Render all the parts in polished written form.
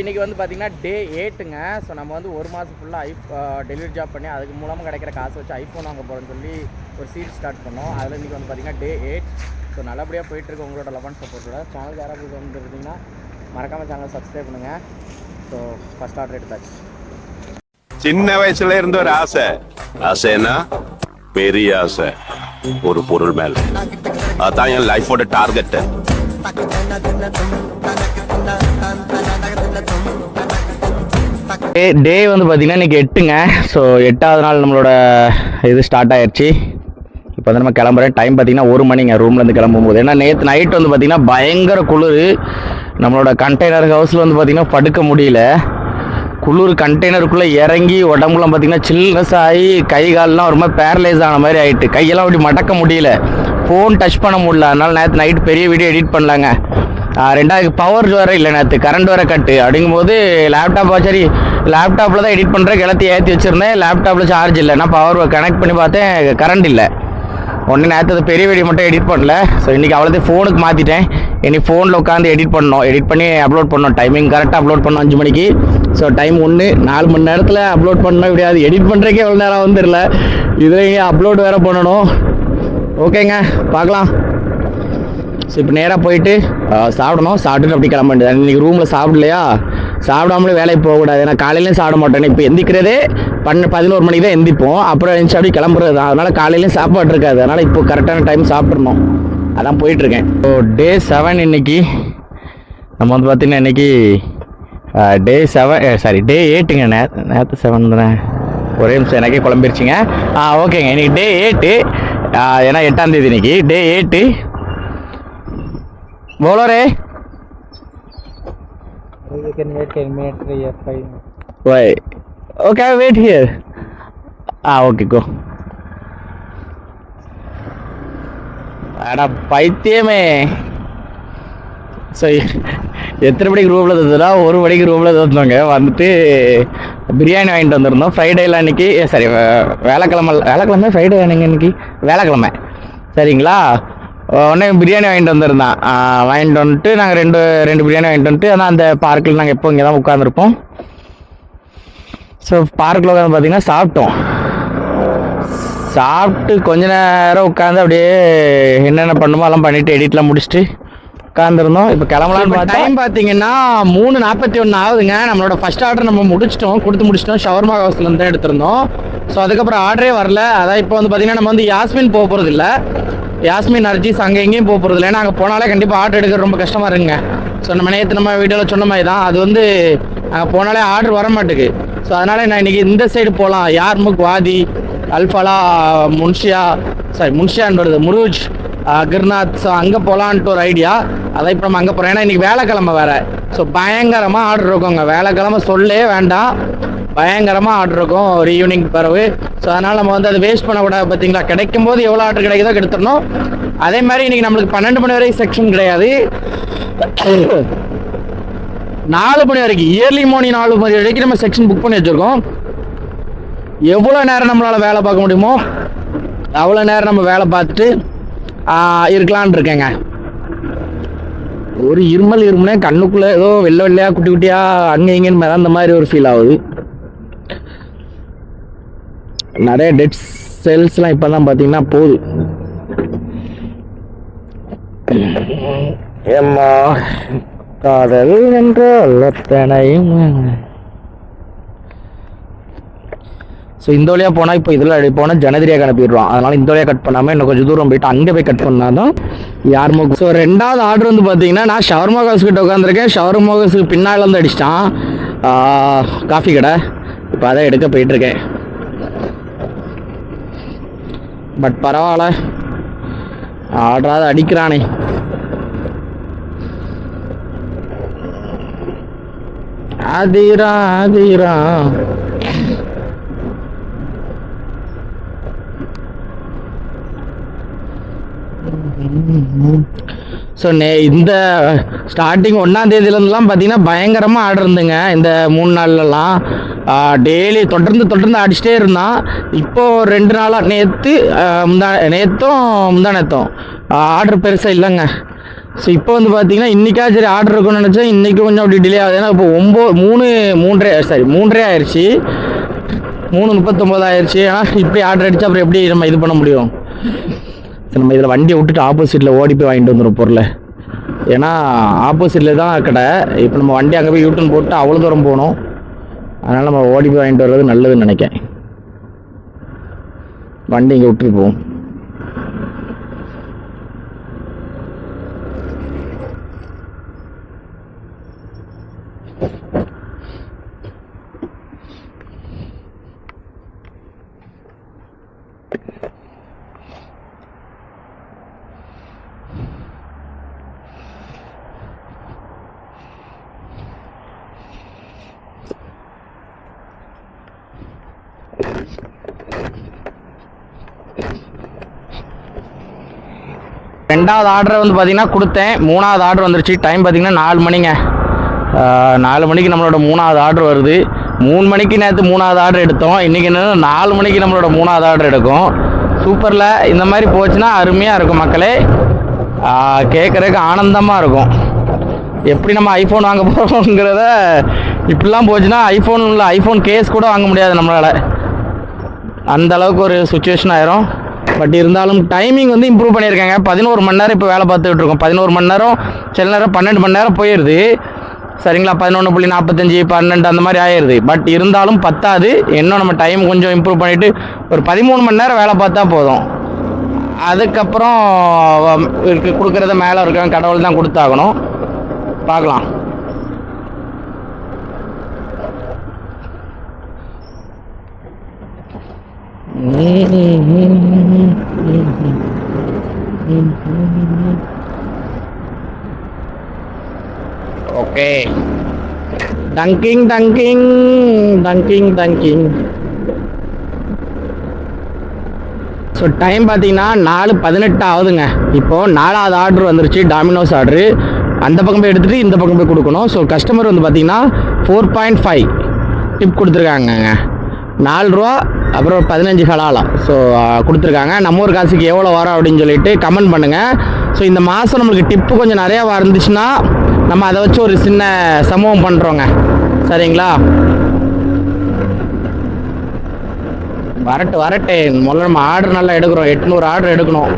இன்றைக்கி வந்து பார்த்திங்கன்னா டே 8ங்க. ஸோ நம்ம வந்து ஒரு மாதம் ஃபுல்லாக டெலிவரி ஜாப் பண்ணி அதுக்கு மூலமாக கிடைக்கிற காசு வச்சு ஐஃபோன் வாங்க போகிறோன்னு சொல்லி ஒரு சீட் ஸ்டார்ட் பண்ணோம். அதில் இன்றைக்கி வந்து பார்த்திங்கன்னா டே 8. ஸோ நல்லபடியாக போயிட்டுருக்கு உங்களோட லவ் அண்ட் சப்போர்ட்டோட. சேனல் யாராவது வந்து இருந்தீங்கன்னா மறக்காமல் சேனலை சப்ஸ்கிரைப் பண்ணுங்கள். ஸோ ஃபஸ்ட் ஆர்டர் எடுத்தாச்சு. சின்ன வயசுல இருந்த ஒரு ஆசை, ஆசைன்னா பெரிய ஆசை, ஒரு பொருள் மேல. அதான் என் லைஃபோட டார்கெட். டே வந்து பார்த்திங்கன்னா இன்றைக்கி 8ங்க. ஸோ 8வது நாள் நம்மளோட இது ஸ்டார்ட் ஆயிடுச்சு. இப்போ வந்து நம்ம கிளம்புறேன். டைம் பார்த்திங்கன்னா 1 மணிங்க ரூம்லேருந்து கிளம்பும்போது. ஏன்னா நேற்று நைட் வந்து பார்த்திங்கன்னா பயங்கர குளிர். நம்மளோட கண்டெய்னர் ஹவுஸில் வந்து பார்த்திங்கன்னா படுக்க முடியல. குளிர் கண்டெய்னருக்குள்ளே இறங்கி உடம்புலாம் பார்த்திங்கன்னா சில்னஸ் ஆகி கை கால்லாம் ஒரு மாதிரி பேரலைஸ் ஆன மாதிரி ஆகிட்டு. கையெல்லாம் அப்படி மடக்க முடியல, ஃபோன் டச் பண்ண முடியல. அதனால் நேற்று நைட் பெரிய வீடியோ எடிட் பண்ணலாங்க. ரெண்டாவது பவர் வேறு இல்லை, நேற்று கரண்ட் வேறு கட்டு. அப்படிங்கும்போது லேப்டாப் சரி லேப்டாப்பில் தான் எடிட் பண்ணுறேன். எல்லாத்தையும் ஏற்றி வச்சுருந்தேன். லேப்டாப்பில் சார்ஜ் இல்லை. நான் பவர் கனெக்ட் பண்ணி பார்த்தேன், கரண்ட் இல்லை. ஒன்று நேற்று அது பெரிய வீடியோ மட்டும் எடிட் பண்ணல. ஸோ இன்றைக்கி அவ்வளோத்தையும் ஃபோனுக்கு மாற்றிட்டேன். இன்றைக்கி ஃபோனில் உட்காந்து எடிட் பண்ணோம். எடிட் பண்ணி அப்லோட் பண்ணோம். டைமிங் கரெக்டாக அப்லோட் பண்ணோம் 5 மணிக்கு. ஸோ டைம் 4 மணி நேரத்தில் அப்லோட் பண்ண முடியாது. எடிட் பண்ணுறதுக்கே எவ்வளோ நேரம் வந்துடல, இதில் அப்லோட் வேறு பண்ணணும். ஓகேங்க, பார்க்கலாம். ஸோ இப்போ நேராக போயிட்டு சாப்பிடணும். சாப்பிட்டுட்டு அப்படி கிளம்ப வேண்டியது. இன்றைக்கி ரூமில் சாப்பிடலையா, சாப்பிடாமலே வேலைக்கு போகக்கூடாது. ஏன்னா காலையிலையும் சாப்பிட மாட்டேன். இப்போ எந்திக்கிறதே 11 மணிக்கு தான் எந்திப்போம். அப்புறம் எழுந்துச்சு அப்படி கிளம்புறது தான். அதனால் காலையிலையும் சாப்பாடு இருக்காது. அதனால் இப்போ கரெக்டான டைம் சாப்பிட்றணும். அதான் போயிட்டுருக்கேன். ஸோ டே 7 இன்னைக்கு. நம்ம வந்து பார்த்திங்கன்னா இன்றைக்கி டே 8ங்க. நேற்று 7 தானே, ஒரே நிமிஷம் எனக்கே குழம்பிருச்சிங்க. ஓகேங்க, இன்றைக்கி டே 8. ஏன்னா 8ஆம் தேதி இன்னைக்கு டே 8. बोलो रे, you can wait 10 minutes or 5 minutes. why? Okay, wait here. Okay, go. அடா பைத்தியமே. ஸோ எத்தனை மணிக்கு ரூமில் தந்துனா 1 மணிக்கு ரூமில் தந்தோங்க. வந்துட்டு பிரியாணி வாங்கிட்டு வந்திருந்தோம். ஃப்ரைடேயில் அன்றைக்கி சரி வேலைக்கிழமை ஃப்ரைடே வேணுங்க. இன்றைக்கி வேலைக்கிழமை சரிங்களா. உடனே பிரியாணி வாங்கிட்டு வந்திருந்தான். வாங்கிட்டு வந்துட்டு நாங்கள் ரெண்டு பிரியாணி வாங்கிட்டு வந்துட்டு, ஆனால் அந்த பார்க்கில் நாங்கள் எப்போ இங்கே தான் உட்காந்துருப்போம். ஸோ பார்க்கில் உட்காந்து பார்த்திங்கன்னா சாப்பிட்டு கொஞ்ச நேரம் உட்காந்து அப்படியே என்னென்ன பண்ணுமோ அதெல்லாம் பண்ணிவிட்டு எடிட்லாம் முடிச்சுட்டு உட்காந்துருந்தோம். இப்போ கிளம்பலான்னு பார்த்தா டைம் பார்த்தீங்கன்னா 3:41 ஆகுதுங்க. நம்மளோட ஃபஸ்ட் ஆர்டர் நம்ம கொடுத்து முடிச்சிட்டோம். ஷவர்மா ஹவுஸ்லேருந்து தான் எடுத்திருந்தோம். ஸோ அதுக்கப்புறம் ஆர்டரே வரல. அதான் இப்போ வந்து பார்த்திங்கன்னா நம்ம வந்து யாஸ்மின் போக போகிறது இல்லை. யாஸ்மின் அர்ஜிஸ் அங்கே எங்கேயும் போக போகிறது இல்லை. ஏன்னா அங்கே போனாலே கண்டிப்பாக ஆர்டர் எடுக்கிறது ரொம்ப கஷ்டமாக இருக்குங்க. ஸோ நம்ம நேற்று நம்ம வீடியோவில் சொன்ன மாதிரி தான், அது வந்து அங்கே போனாலே ஆர்டர் வர மாட்டேங்குது. ஸோ அதனால் நான் இன்றைக்கி இந்த சைடு போகலாம். யார்முக், வாதி, அல்ஃபாலா, முன்ஷியான்றது முருஜ், கிர்நாத். ஸோ அங்கே போகலான்ட்டு ஒரு ஐடியா. அதான் இப்போ நம்ம அங்கே போகிறோம். ஏன்னா இன்றைக்கி வேலைக்கிழமை வேறு. ஸோ பயங்கரமாக ஆர்டர் இருக்குங்க. வேலைக்கிழமை சொல்லே வேண்டாம், பயங்கரமாக ஆர்டர் இருக்கும் ஒரு ஈவினிங் பிறகு. ஸோ அதனால் நம்ம வந்து அதை வேஸ்ட் பண்ணக்கூடாது. பார்த்தீங்களா, கிடைக்கும் போது எவ்வளோ ஆர்டர் கிடைக்குதோ எடுத்துடணும். அதே மாதிரி இன்றைக்கி நம்மளுக்கு 12 மணி வரைக்கும் செக்ஷன் கிடையாது. 4 மணி வரைக்கும், இயர்லி மார்னிங் 4 மணி வரைக்கும் நம்ம செக்ஷன் புக் பண்ணி வச்சுருக்கோம். எவ்வளோ நேரம் நம்மளால் வேலை பார்க்க முடியுமோ அவ்வளோ நேரம் நம்ம வேலை பார்த்துட்டு இருக்கலான் இருக்கேங்க. ஒரு இருமலே கண்ணுக்குள்ளே ஏதோ வெள்ளையாக குட்டி குட்டியாக அங்கே இங்கேன்னு அந்த மாதிரி ஒரு ஃபீல் ஆகுது. நிறைய டெட் செல்ஸ்லாம் இப்போ தான் பார்த்தீங்கன்னா போகுது. ஏம்மா காதல் என்ற அல்லத்தனையும். ஸோ இந்த வழியாக போனால் இப்போ இதில் போனால் ஜனதிரியாக அனுப்பிடுவான். அதனால் இந்த வழியாக கட் பண்ணாமல் இன்னும் கொஞ்சம் தூரம் போயிட்டு அங்கே போய் கட் பண்ணால் தான் யார்முக். ஸோ 2வது ஆர்டர் வந்து பார்த்தீங்கன்னா நான் ஷவர்மா ஹவுஸ் கிட்ட உட்காந்துருக்கேன். ஷவர்மா ஹவுஸுக்கு பின்னால் வந்து அடிச்சிட்டான் காஃபி கடை. இப்போ அதை எடுக்க போயிட்டுருக்கேன். பட் பரவாயில்ல, ஆர்டராக அடிக்கிறானே. அதிரா ஸோ இந்த ஸ்டார்டிங் 1ஆம் தேதியிலேருந்துலாம் பார்த்தீங்கன்னா பயங்கரமாக ஆர்டர் இருந்துங்க. இந்த 3 நாள்லலாம் டெய்லி தொடர்ந்து அடிச்சிட்டே இருந்தான். இப்போது 2 நாளாக நேற்றும் முந்தானேத்தும் ஆர்டர் பெருசாக இல்லைங்க. ஸோ இப்போ வந்து பார்த்தீங்கன்னா இன்றைக்கா சரி ஆர்டர் இருக்குன்னு நினச்சா இன்றைக்கி கொஞ்சம் அப்படி டிலே ஆகுது. ஏன்னா இப்போ 3:30 ஆயிடுச்சு, 3:39 ஆயிடுச்சு. ஆனால் இப்படி ஆர்டர் அடித்தா அப்புறம் எப்படி நம்ம இது பண்ண முடியும்? சரி, நம்ம இதில் வண்டியை விட்டுட்டு ஆப்போசிட்டில் ஓடி போய் வாங்கிட்டு வந்துடும் பொருளை. ஏன்னா ஆப்போசிட்டில் தான் கடை. இப்போ நம்ம வண்டி அங்கே போய் யூட்டன் போட்டு அவ்வளோ தூரம் போகணும். அதனால் நம்ம ஓடி போய் வாங்கிட்டு வர்றது நல்லதுன்னு நினைக்கிறேன். வண்டி இங்கே விட்டுட்டு போவோம். ரெண்டாவது ஆர்டரை வந்து பார்த்தீங்கன்னா கொடுத்தேன். 3வது ஆர்டர் வந்துருச்சு. டைம் பார்த்தீங்கன்னா 4 மணிங்க. 4 மணிக்கு நம்மளோட 3வது ஆர்டர் வருது. 3 மணிக்கு நேற்று 3வது ஆர்டர் எடுத்தோம். இன்றைக்கி என்னென்னா 4 மணிக்கு நம்மளோட 3வது ஆர்டர் எடுக்கும். சூப்பரில் இந்த மாதிரி போச்சுன்னா அருமையாக இருக்கும் மக்களே. கேட்குறதுக்கு ஆனந்தமாக இருக்கும். எப்படி நம்ம ஐஃபோன் வாங்க போகிறோங்கிறத இப்படிலாம் போச்சுன்னா ஐஃபோன் கேஸ் கூட வாங்க முடியாது நம்மளால். அந்த அளவுக்கு ஒரு சுச்சுவேஷன் ஆயிரும். பட் இருந்தாலும் டைமிங் வந்து இம்ப்ரூவ் பண்ணியிருக்காங்க. 11 மணி நேரம் இப்போ வேலை பார்த்துக்கிட்டு இருக்கோம். 11 மணி நேரம், சில நேரம் 12 மணி நேரம் போயிடுது. சரிங்களா, 11:45, 12 அந்த மாதிரி ஆயிடுது. பட் இருந்தாலும் பத்தாது. இன்னும் நம்ம டைம் கொஞ்சம் இம்ப்ரூவ் பண்ணிவிட்டு ஒரு 13 மணி நேரம் வேலை பார்த்தா போதும். அதுக்கப்புறம் கொடுக்குறத மேலே இருக்க கடவுள் தான் கொடுத்தாகணும். பார்க்கலாம். Okay, dunking. ஸோ டைம் பார்த்தீங்கன்னா 4:18 ஆகுதுங்க. இப்போது 4வது ஆர்டர் வந்துருச்சு, டாமினோஸ் ஆர்டரு. அந்த பக்கம் போய் எடுத்துகிட்டு இந்த பக்கம் போய் கொடுக்கணும். ஸோ கஸ்டமர் வந்து பார்த்தீங்கன்னா 4.5 டிப் கொடுத்துருக்காங்கங்க. 4 ரூபா அப்புறம் 15 ஹலாலா. ஸோ கொடுத்துருக்காங்க. நம்ம ஒரு காசுக்கு எவ்வளோ வரோம் அப்படின்னு சொல்லிட்டு கமெண்ட் பண்ணுங்கள். ஸோ இந்த மாதம் நம்மளுக்கு டிப்பு கொஞ்சம் நிறையா இருந்துச்சுன்னா நம்ம அதை வச்சு ஒரு சின்ன சம்பவம் பண்ணுறோங்க. சரிங்களா, வரட்டு. முதல்ல நம்ம ஆர்டர் நல்லா எடுக்கிறோம். 800 ஆர்டர் எடுக்கணும்.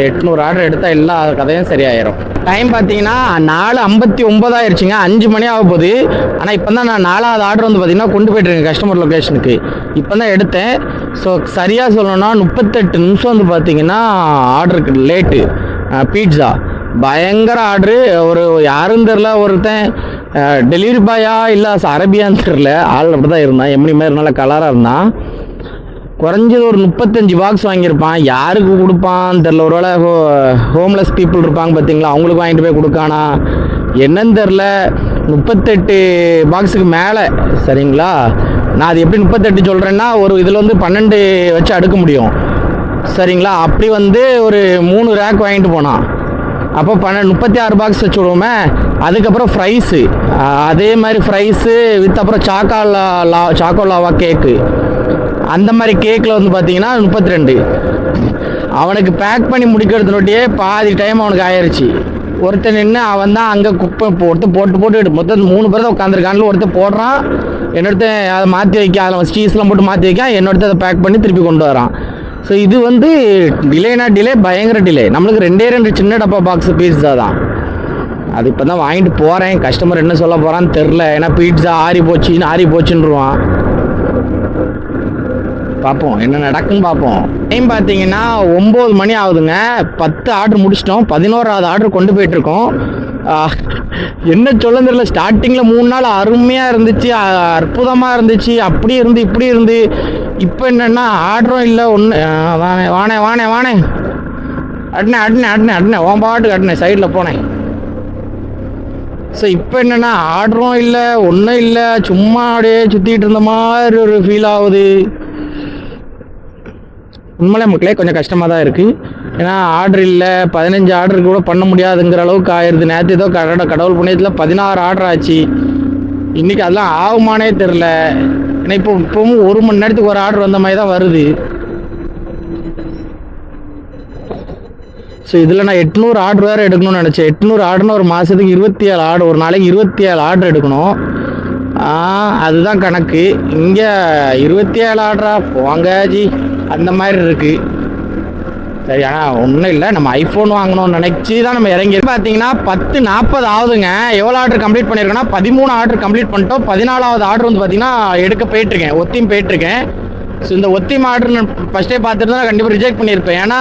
800 ஆர்டர் எடுத்தால் எல்லா கதையும் சரியாயிரும். டைம் பார்த்தீங்கன்னா 4:59 ஆயிடுச்சுங்க. 5 மணி ஆக போகுது. ஆனால் இப்போ தான் நான் 4வது ஆர்டர் வந்து பார்த்தீங்கன்னா கொண்டு போய்ட்டுருக்கேன் கஸ்டமர் லொக்கேஷனுக்கு. இப்போ தான் எடுத்தேன். ஸோ சரியாக சொல்லணும்னா 38 நிமிஷம் வந்து பார்த்தீங்கன்னா ஆர்டருக்கு லேட்டு. பீட்சா பயங்கர ஆர்டரு. ஒரு யாரும் தெரில, ஒருத்தன் டெலிவரி பாயா இல்லை அரபியான்னு தெரில, ஆள் அப்படி தான் இருந்தான். எம்னி மாதிரி நல்லா கலராக இருந்தான். குறைஞ்சது ஒரு 35 பாக்ஸ் வாங்கியிருப்பான். யாருக்கு கொடுப்பான்னு தெரில. ஒருவேளை ஹோம்லெஸ் பீப்புள் இருப்பாங்க பார்த்தீங்களா, அவங்களுக்கு வாங்கிட்டு போய் கொடுக்கானா என்னன்னு தெரில. 38 பாக்ஸுக்கு மேலே. சரிங்களா, நான் அது எப்படி 38 சொல்கிறேன்னா, ஒரு இதில் வந்து 12 வச்சு அடுக்க முடியும். சரிங்களா, அப்படி வந்து ஒரு 3 ரேக் வாங்கிட்டு போனான். அப்போ 36 பாக்ஸ் வச்சு விடுவோமே. அதுக்கப்புறம் ஃப்ரைஸு, அதே மாதிரி ஃப்ரைஸு வித் அப்புறம் சாக்கோலாவா கேக்கு. அந்த மாதிரி கேக்கில் வந்து பார்த்தீங்கன்னா 32. அவனுக்கு பேக் பண்ணி முடிக்கிறதுனோட்டியே பாதி டைம் அவனுக்கு ஆயிடுச்சு. ஒருத்தன் நின்று அவன் தான் அங்கே குப்பை போட்டு மொத்தம் 3 பேர் தான் உட்காந்துருக்கான்னு ஒருத்தர் போடுறான். என்னொருத்தன் அதை மாற்றி வைக்க, அதில் சீஸ்லாம் போட்டு மாற்றி வைக்க, என்னொருத்தர் அதை பேக் பண்ணி திருப்பி கொண்டு வரான். ஸோ இது வந்து டிலே பயங்கர டிலே. நம்மளுக்கு 2 சின்ன டப்பா பாக்ஸ் பீட்சா தான். அது இப்போ தான் வாங்கிட்டு போகிறேன். கஸ்டமர் என்ன சொல்ல போகிறான்னு தெரில. ஏன்னா பீட்சா ஆறி போச்சுன்னுருவான். பார்ப்போம் என்ன நடக்குன்னு பார்ப்போம். டைம் பார்த்தீங்கன்னா 9 மணி ஆகுதுங்க. 10 ஆர்டர் முடிச்சிட்டோம். 11வது ஆர்டர் கொண்டு போயிட்டுருக்கோம். என்ன சொல்ல தெரியல. ஸ்டார்டிங்கில் 3 நாள் அருமையாக இருந்துச்சு, அற்புதமாக இருந்துச்சு. அப்படி இருந்து இப்படி இருந்து இப்போ என்னென்னா ஆர்டரும் இல்லை. வானே அட்னே உன் பாட்டுக்கு அட்னே சைடில் போனேன். ஸோ இப்போ என்னென்னா ஆர்டரும் இல்லை, ஒன்றும் இல்லை. சும்மா அப்படியே சுற்றிக்கிட்டு இருந்த மாதிரி ஒரு ஃபீல் ஆகுது. உண்மையிலே மக்களே கொஞ்சம் கஷ்டமாக தான் இருக்குது. ஏன்னா ஆர்டர் இல்லை, 15 ஆர்டருக்கு கூட பண்ண முடியாதுங்கிற அளவுக்கு ஆயிடுது. நேற்று ஏதோ கடவுள் புண்ணியத்தில் 16 ஆர்டர் ஆச்சு. இன்றைக்கி அதெல்லாம் ஆகுமானே தெரில. ஏன்னா இப்போவும் 1 மணி நேரத்துக்கு ஒரு ஆர்டர் வந்த மாதிரி தான் வருது. ஸோ இதில் நான் 800 ஆர்டர் வேறு எடுக்கணும்னு நினச்சேன். 800 ஆர்டர்னு ஒரு மாதத்துக்கு 27 ஆர்டர், ஒரு நாளைக்கு 27 ஆர்டர் எடுக்கணும். அதுதான் கணக்கு. இங்கே 27 ஆர்டரா போங்க ஜி, அந்த மாதிரி இருக்குது. சரி, ஆனால் ஒன்றும் இல்லை, நம்ம ஐஃபோன் வாங்கணும்னு நினச்சி தான் நம்ம இறங்கி. பார்த்தீங்கன்னா 10:40 ஆகுதுங்க. எவ்வளோ ஆர்டர் கம்ப்ளீட் பண்ணியிருக்கேன்னா 13 ஆர்டர் கம்ப்ளீட் பண்ணிட்டோம். 14வது ஆர்டர் வந்து பார்த்தீங்கன்னா எடுக்க போயிட்டுருக்கேன், ஒத்தியும் போயிட்டுருக்கேன். ஸோ இந்த ஒத்தியம் ஆர்டர் நான் ஃபஸ்ட்டே பார்த்துட்டு தான் கண்டிப்பாக ரிஜெக்ட் பண்ணியிருப்பேன். ஏன்னா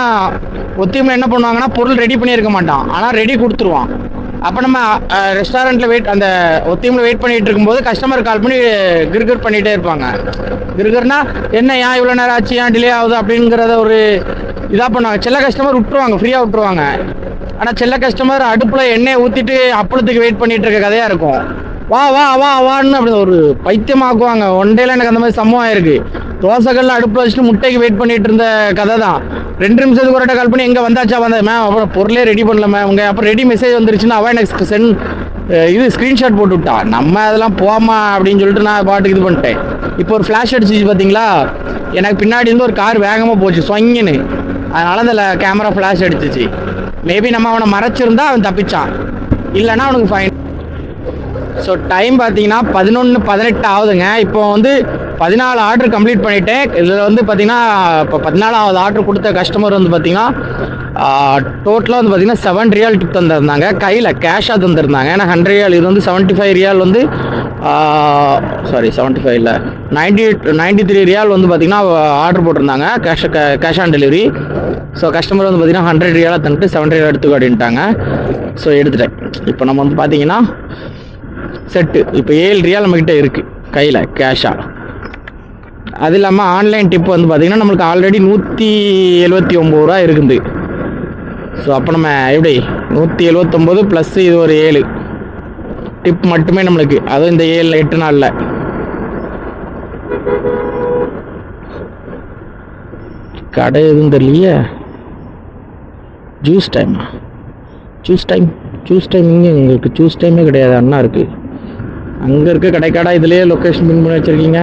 ஒத்தியமில் என்ன பண்ணுவாங்கன்னா பொருள் ரெடி பண்ணியிருக்க மாட்டான், ஆனால் ரெடி கொடுத்துருவான். அப்போ நம்ம ரெஸ்டாரண்ட்டில் அந்த ஒத்தியமில் வெயிட் பண்ணிகிட்டு இருக்கும்போது கஸ்டமர் கால் பண்ணி கிர்கிர் பண்ணிகிட்டே இருப்பாங்க. கிர்கிர்னா என்ன, ஏன் இவ்வளோ நேரம் ஆச்சு, ஏன் டிலே ஆகுது அப்படிங்கிறத ஒரு இதாக பண்ணுவாங்க. சில கஸ்டமர் விட்டுருவாங்க, ஃப்ரீயாக விட்டுருவாங்க. ஆனால் சில கஸ்டமர் அடுப்பில் எண்ணெயை ஊற்றிட்டு அப்பளத்துக்கு வெயிட் பண்ணிகிட்டு இருக்க கதையாக இருக்கும். வா வா வா வான்னு அப்படி ஒரு பைத்தியமாக்குவாங்க. ஒன் டேல எனக்கு அந்த மாதிரி சம்பவம் ஆயிருக்கு. தோசைகள்ல அடுப்பில் வச்சுட்டு முட்டைக்கு வெயிட் பண்ணிட்டு இருந்த கதை தான். 2 நிமிஷத்துக்கு ஒரு கால் பண்ணி எங்கே வந்தாச்சா மேம், அப்புறம் பொருளே ரெடி பண்ணல மேம், உங்கள் அப்புறம் ரெடி மெசேஜ் வந்துருச்சுன்னா அவன் எனக்கு ஸ்க்ரீன்ஷாட் போட்டு விட்டா. நம்ம அதெல்லாம் போமா அப்படின்னு சொல்லிட்டு நான் பாட்டுக்கு இது பண்ணிட்டேன். இப்போ ஒரு ஃப்ளாஷ் அடிச்சிச்சு பார்த்தீங்களா, எனக்கு பின்னாடி இருந்து ஒரு கார் வேகமாக போச்சு சொங்கின்னு, அதனால அந்த கேமரா ஃப்ளாஷ் அடிச்சிச்சு. மேபி நம்ம அவனை மறைச்சிருந்தா அவன் தப்பிச்சான், இல்லைன்னா அவனுக்கு ஃபைன். ஸோ டைம் பார்த்தீங்கன்னா 11:18 ஆகுதுங்க. இப்போ வந்து 14 ஆர்டர் கம்ப்ளீட் பண்ணிட்டேன். இதில் வந்து பார்த்தீங்கன்னா இப்போ 14வது ஆர்டர் கொடுத்த கஸ்டமர் வந்து பார்த்தீங்கன்னா டோட்டலாக வந்து பார்த்தீங்கன்னா 7 ரியால் டிப் தந்திருந்தாங்க, கையில் கேஷாக தந்திருந்தாங்க. ஏன்னா 100 ரியால், இது வந்து 75 ரியால் வந்து 75 இல்லை 93 ரியால் வந்து பார்த்தீங்கன்னா ஆர்டர் போட்டிருந்தாங்க, cash on delivery. So customer வந்து பார்த்தீங்கன்னா 100 ரியாலாக தந்துட்டு 70 ரியால் எடுத்துக்க அப்படின்ட்டாங்க. ஸோ எடுத்துட்டேன். இப்போ நம்ம வந்து பார்த்தீங்கன்னா செட்டு இப்போ 7 ரியால் நம்மக்கிட்ட இருக்குது கையில் கேஷாக. அது இல்லாமல் ஆன்லைன் டிப் வந்து பார்த்திங்கன்னா நம்மளுக்கு ஆல்ரெடி 179 ரூபா இருக்குது. ஸோ அப்போ நம்ம எப்படி 179 ப்ளஸ் இது ஒரு 7 டிப் மட்டுமே நம்மளுக்கு, அதுவும் இந்த 7-8 நாளில். கடை எதுவும் தெரியலையே. ஜூஸ் டைம் இங்கே உங்களுக்கு ஜூஸ் டைமே கிடையாது. அண்ணா இருக்குது அங்கே இருக்க கடைக்காடா, இதுலேயே லொக்கேஷன் பின் பண்ணி வச்சுருக்கீங்க.